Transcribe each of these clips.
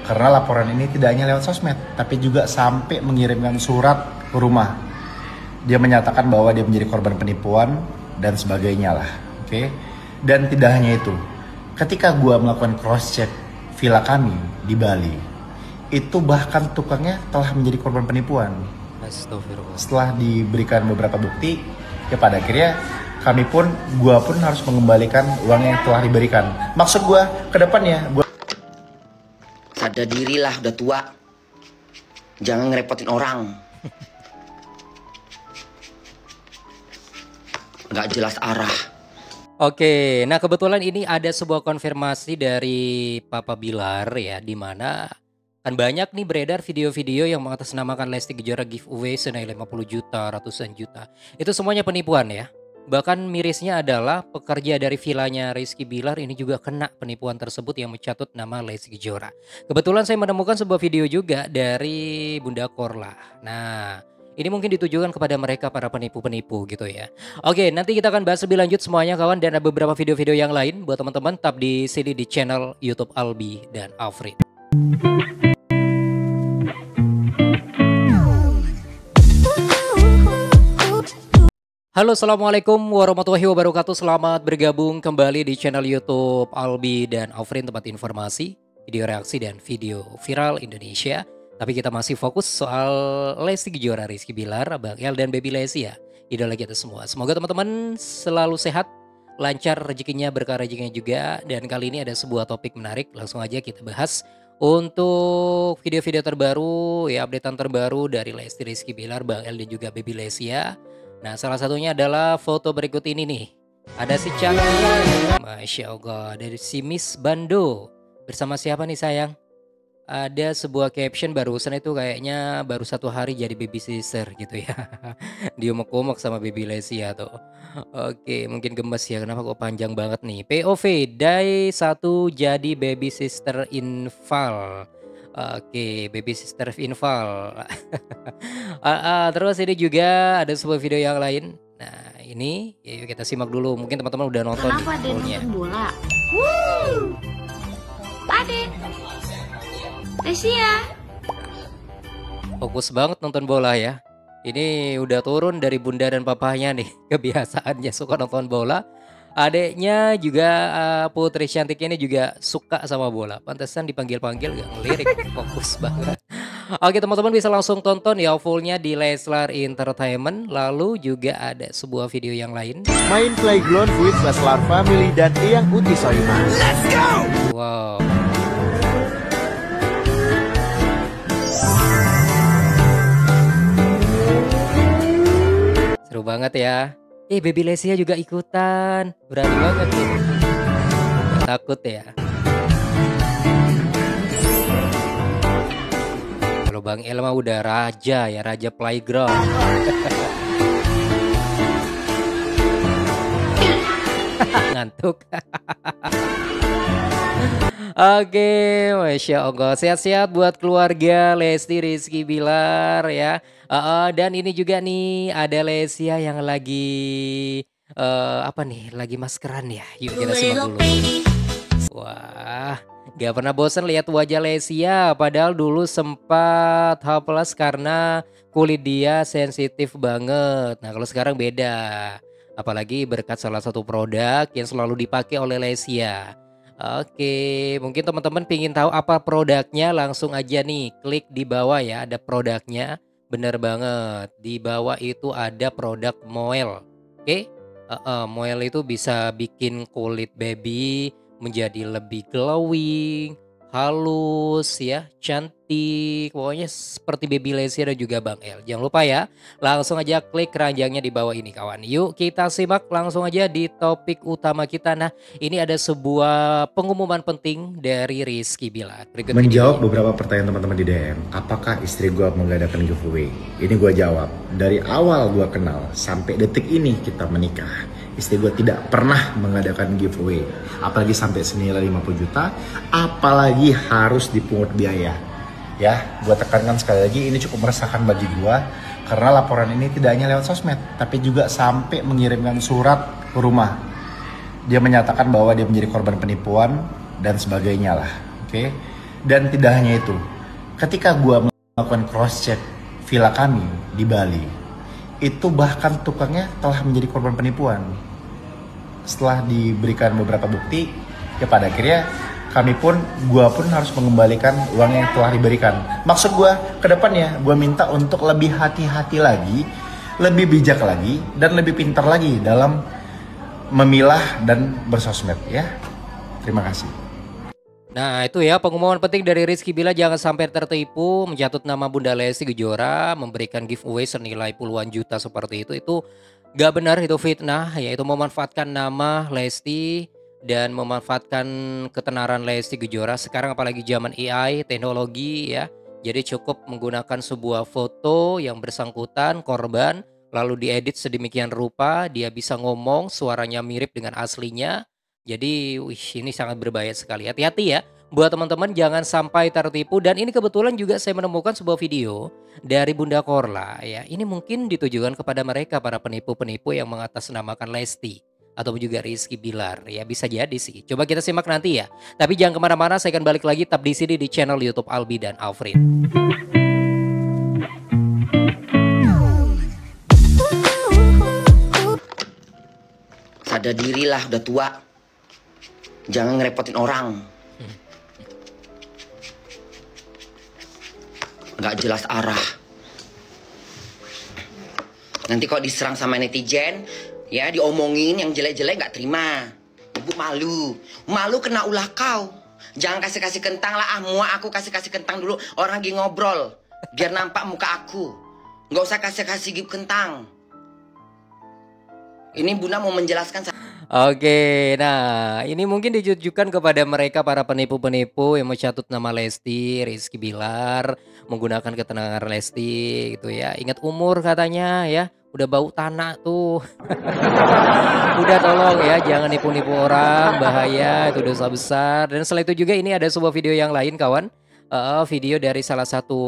Karena laporan ini tidak hanya lewat sosmed, tapi juga sampai mengirimkan surat ke rumah. Dia menyatakan bahwa dia menjadi korban penipuan dan sebagainya lah, oke? Dan tidak hanya itu, ketika gua melakukan cross check villa kami di Bali, itu bahkan tukangnya telah menjadi korban penipuan. Astagfirullah. Setelah diberikan beberapa bukti, ya pada akhirnya gua pun harus mengembalikan uang yang telah diberikan. Maksud gua ke depannya, gua sadar dirilah, udah tua. Jangan ngerepotin orang. Nggak jelas arah. Oke, nah kebetulan ini ada sebuah konfirmasi dari Papa Bilar ya, di mana kan banyak nih beredar video-video yang mengatasnamakan Lesti Kejora giveaway senilai 50 juta, ratusan juta. Itu semuanya penipuan ya. Bahkan mirisnya adalah pekerja dari vilanya Rizky Bilar ini juga kena penipuan tersebut yang mencatut nama Lesti Kejora. Kebetulan saya menemukan sebuah video juga dari Bunda Korla. Nah, ini mungkin ditujukan kepada mereka para penipu-penipu gitu ya. Oke, nanti kita akan bahas lebih lanjut semuanya kawan, dan ada beberapa video-video yang lain buat teman-teman tetap di sini di channel YouTube Albi dan Afrin. Halo, assalamualaikum warahmatullahi wabarakatuh. Selamat bergabung kembali di channel YouTube Albi dan Afrin, tempat informasi, video reaksi dan video viral Indonesia. Tapi kita masih fokus soal Lesti Kejora, Rizky Bilar, Abang El dan Baby Lesti ya, idola kita semua. Semoga teman-teman selalu sehat, lancar rezekinya, berkah rezekinya juga. Dan kali ini ada sebuah topik menarik, langsung aja kita bahas untuk video-video terbaru ya, updatean terbaru dari Lesti, Rizky Bilar, Bang El dan juga Baby Lesti ya. Nah, salah satunya adalah foto berikut ini nih. Ada si cantik, Masya Allah, dari si Miss Bando. Bersama siapa nih sayang? Ada sebuah caption barusan itu kayaknya baru 1 hari jadi baby sister gitu ya. Diumek-umek sama Baby Lesti ya tuh. Oke, mungkin gemes ya, kenapa kok panjang banget nih. POV, day 1 jadi baby sister infal. Oke, baby sister infal. Terus ini juga ada sebuah video yang lain. Nah, ini yuk kita simak dulu. Mungkin teman-teman udah nonton nih fullnya. Bola. Pade. Lesia. Fokus banget nonton bola ya. Ini udah turun dari bunda dan papahnya nih. Kebiasaannya suka nonton bola. Adeknya juga putri cantiknya ini juga suka sama bola. Pantesan dipanggil-panggil gak ngelirik. Fokus banget. Oke teman-teman, bisa langsung tonton ya fullnya di Leslar Entertainment. Lalu juga ada sebuah video yang lain. Main playground with Leslar Family dan Eyang Uti Soyuma. Let's go! Wow. Seru banget ya. Baby Lesti juga ikutan. Berani banget nih. Gak takut ya. Kalau Bang El mah udah raja ya, raja playground. Ngantuk. Oke, Masya Allah. Sehat-sehat buat keluarga Lesti, Rizky Bilar ya. Dan ini juga nih ada Lesia yang lagi apa nih? Lagi maskeran ya. Yuk kita simak dulu. Wah, gak pernah bosan lihat wajah Lesia. Padahal dulu sempat hopeless karena kulit dia sensitif banget. Nah kalau sekarang beda. Apalagi berkat salah satu produk yang selalu dipakai oleh Lesia. Oke, mungkin teman-teman pingin tahu apa produknya, langsung aja nih klik di bawah ya, ada produknya. Bener banget, di bawah itu ada produk Moel. Oke, Moel itu bisa bikin kulit baby menjadi lebih glowing, halus ya, cantik. Pokoknya seperti Baby Lesti dan juga Bang El. Jangan lupa ya, langsung aja klik keranjangnya di bawah ini kawan. Yuk kita simak langsung aja di topik utama kita. Nah, ini ada sebuah pengumuman penting dari Rizky Bilar. Berikut menjawab ini. beberapa pertanyaan teman-teman di DM. Apakah istri gue mengadakan giveaway? Ini gue jawab. Dari awal gue kenal sampai detik ini kita menikah, istri gue tidak pernah mengadakan giveaway. Apalagi sampai senilai 50 juta. Apalagi harus dipungut biaya. Ya, gue tekankan sekali lagi, ini cukup meresahkan bagi gue. Karena laporan ini tidak hanya lewat sosmed, tapi juga sampai mengirimkan surat ke rumah. Dia menyatakan bahwa dia menjadi korban penipuan dan sebagainya lah. Oke. Dan tidak hanya itu, ketika gue melakukan cross check villa kami di Bali, itu bahkan tukangnya telah menjadi korban penipuan. Setelah diberikan beberapa bukti, ya pada akhirnya gue pun harus mengembalikan uang yang telah diberikan. Maksud gue ke depannya, gue minta untuk lebih hati-hati lagi, lebih bijak lagi, dan lebih pintar lagi dalam memilah dan bersosmed ya. Terima kasih. Nah itu ya pengumuman penting dari Rizky Bilar, jangan sampai tertipu mencatut nama Bunda Lesti Kejora, memberikan giveaway senilai puluhan juta seperti itu gak benar, itu fitnah, yaitu memanfaatkan nama Lesti dan memanfaatkan ketenaran Lesti Kejora. Sekarang apalagi zaman AI, teknologi ya, jadi cukup menggunakan sebuah foto yang bersangkutan korban, lalu diedit sedemikian rupa, dia bisa ngomong, suaranya mirip dengan aslinya. Jadi, ini sangat berbahaya sekali. Hati-hati ya, buat teman-teman jangan sampai tertipu. Dan ini kebetulan juga saya menemukan sebuah video dari Bunda Korla ya. Ini mungkin ditujukan kepada mereka para penipu-penipu yang mengatasnamakan Lesti ataupun juga Rizky Bilar ya, bisa jadi sih. Coba kita simak nanti ya. Tapi jangan kemana-mana, saya akan balik lagi tetap di sini di channel YouTube Albi dan Alfred. Sadar dirilah, udah tua. Jangan ngerepotin orang. Nggak jelas arah. Nanti kalau diserang sama netizen, ya diomongin yang jelek-jelek nggak terima. Ibu malu. Malu kena ulah kau. Jangan kasih-kasih kentang lah. Muak aku kasih-kasih kentang dulu. Orang lagi ngobrol. Biar nampak muka aku. Nggak usah kasih-kasih kentang. Ini Bunda mau menjelaskan. Oke, nah ini mungkin ditujukan kepada mereka para penipu-penipu yang mencatut nama Lesti, Rizky Bilar, menggunakan ketenaran Lesti gitu ya. Ingat umur katanya ya, udah bau tanah tuh. Udah tolong ya, jangan nipu-nipu orang, bahaya, itu dosa besar. Dan selain itu juga ini ada sebuah video yang lain kawan. Video dari salah satu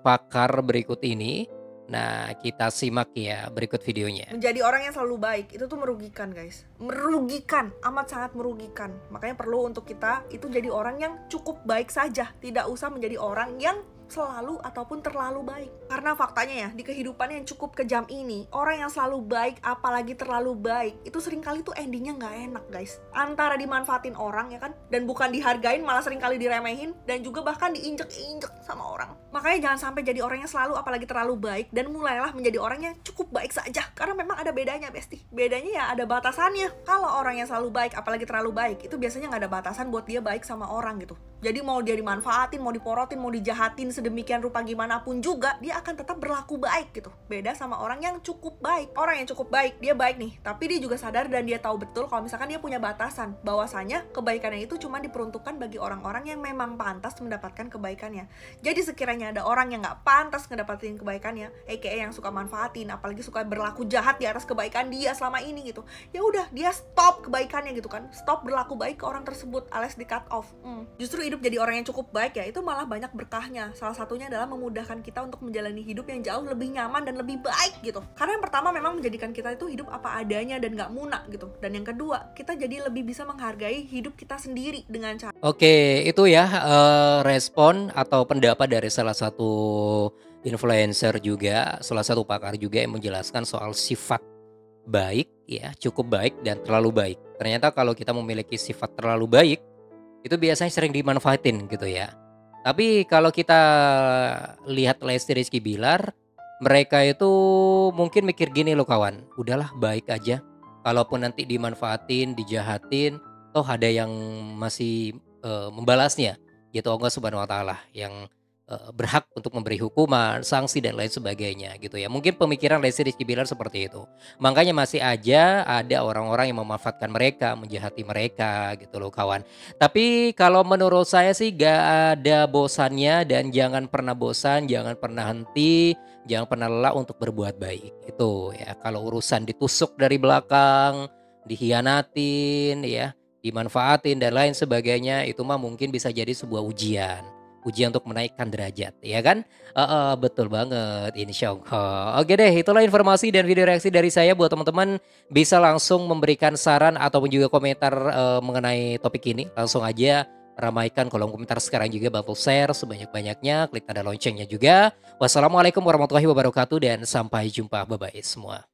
pakar berikut ini. Nah, kita simak ya berikut videonya. Menjadi orang yang selalu baik itu tuh merugikan guys. Merugikan, amat sangat merugikan. Makanya perlu untuk kita itu jadi orang yang cukup baik saja. Tidak usah menjadi orang yang selalu ataupun terlalu baik. Karena faktanya ya, di kehidupan yang cukup kejam ini, orang yang selalu baik apalagi terlalu baik, itu seringkali tuh endingnya nggak enak guys. Antara dimanfaatin orang ya kan, dan bukan dihargain, malah seringkali diremehin, dan juga bahkan diinjek-injek sama orang. Makanya jangan sampai jadi orang yang selalu apalagi terlalu baik, dan mulailah menjadi orang yang cukup baik saja. Karena memang ada bedanya Besti. Bedanya ya ada batasannya. Kalau orang yang selalu baik apalagi terlalu baik, itu biasanya nggak ada batasan buat dia baik sama orang gitu. Jadi mau dia dimanfaatin, mau diporotin, mau dijahatin sedemikian rupa gimana pun juga, dia akan tetap berlaku baik gitu. Beda sama orang yang cukup baik. Orang yang cukup baik, dia baik nih, tapi dia juga sadar dan dia tahu betul kalau misalkan dia punya batasan, bahwasanya kebaikannya itu cuma diperuntukkan bagi orang-orang yang memang pantas mendapatkan kebaikannya. Jadi sekiranya ada orang yang nggak pantas ngedapatin kebaikannya, aka yang suka manfaatin, apalagi suka berlaku jahat di atas kebaikan dia selama ini gitu, ya udah dia stop kebaikannya gitu kan, stop berlaku baik ke orang tersebut alias di cut off. Justru hidup jadi orang yang cukup baik ya, itu malah banyak berkahnya. Salah satunya adalah memudahkan kita untuk menjalani hidup yang jauh lebih nyaman dan lebih baik gitu. Karena yang pertama memang menjadikan kita itu hidup apa adanya dan gak munak gitu. Dan yang kedua, kita jadi lebih bisa menghargai hidup kita sendiri dengan cara. Oke, itu ya respon atau pendapat dari salah satu influencer juga, salah satu pakar juga yang menjelaskan soal sifat baik ya, cukup baik dan terlalu baik. Ternyata kalau kita memiliki sifat terlalu baik, itu biasanya sering dimanfaatin gitu ya. Tapi kalau kita lihat Lesti Rizky Bilar, mereka itu mungkin mikir gini loh kawan, udahlah baik aja. Kalaupun nanti dimanfaatin, dijahatin, toh ada yang masih membalasnya, yaitu Allah Subhanahu wa Ta'ala yang berhak untuk memberi hukuman, sanksi dan lain sebagainya gitu ya. Mungkin pemikiran Lesti Rizky Bilar seperti itu. Makanya masih aja ada orang-orang yang memanfaatkan mereka, menjahati mereka gitu loh kawan. Tapi kalau menurut saya sih gak ada bosannya dan jangan pernah bosan, jangan pernah henti, jangan pernah lelah untuk berbuat baik. Itu ya, kalau urusan ditusuk dari belakang, dihianatin ya, dimanfaatin dan lain sebagainya, itu mah mungkin bisa jadi sebuah ujian untuk menaikkan derajat, ya kan? Betul banget, insya Allah. Oke deh, itulah informasi dan video reaksi dari saya. Buat teman-teman bisa langsung memberikan saran ataupun juga komentar mengenai topik ini. Langsung aja ramaikan kolom komentar sekarang juga, bantu share sebanyak-banyaknya, klik tanda loncengnya juga. Wassalamualaikum warahmatullahi wabarakatuh dan sampai jumpa. Bye-bye semua.